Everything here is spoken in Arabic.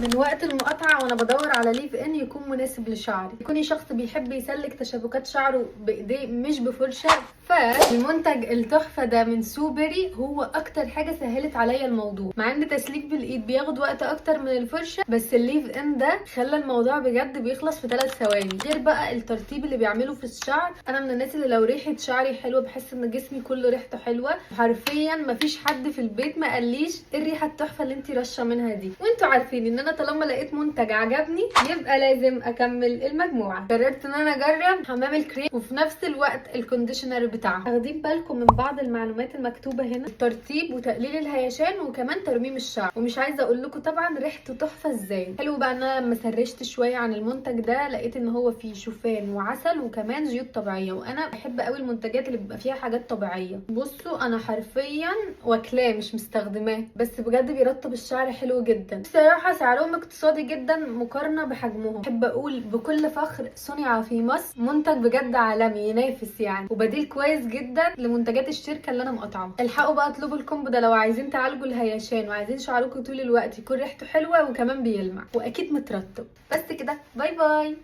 من وقت المقاطعة وانا بدور على ليف ان يكون مناسب لشعري، يكوني شخص بيحب يسلك تشابكات شعره بايديه مش بفرشة. فالمنتج التحفة ده من سوبري هو اكتر حاجة سهلت عليا الموضوع، مع ان تسليك بالايد بياخد وقت اكتر من الفرشة، بس الليف ان ده خلى الموضوع بجد بيخلص في 3 ثواني. غير بقى الترطيب اللي بيعمله في الشعر، انا من الناس اللي لو ريحة شعري حلوة بحس ان جسمي كله ريحته حلوة. حرفيا مفيش حد في البيت ما قاليش ايه الريحة التحفة اللي انتي رشة منها دي، وانتوا عارفين ان انا طالما لقيت منتج عجبني يبقى لازم اكمل المجموعة. قررت ان انا اجرب حمام الكريم وفي نفس الوقت الكونديشنر بتاعها. واخدين بالكم من بعض المعلومات المكتوبة هنا؟ الترطيب وتقليل الهيشان وكمان ترميم الشعر. ومش عايزة اقول لكم طبعا ريحته تحفة ازاي. حلو بقى ان انا لما سرشت شوية عن المنتج ده لقيت ان هو فيه شوفان وعسل وكمان زيوت طبيعية، وانا بحب قوي المنتجات اللي بيبقى فيها حاجات طبيعية. بصوا انا حرفيا واكلاه مش مستخدماه، بس بجد بيرطب الشعر حلو جدا. بصراحة سعرهم اقتصادي جدا مقارنة بحجمهم. بحب اقول بكل فخر صنع في مصر، منتج بجد عالمي ينافس يعني، وبديل كويس جدا لمنتجات الشركة اللي انا مقاطعاها. الحقوا بقى اطلبوا الكومبو ده لو عايزين تعالجوا الهيشان وعايزين شعركم طول الوقت يكون ريحته حلوة وكمان بيلمع واكيد مترطب. بس كده، باي باي.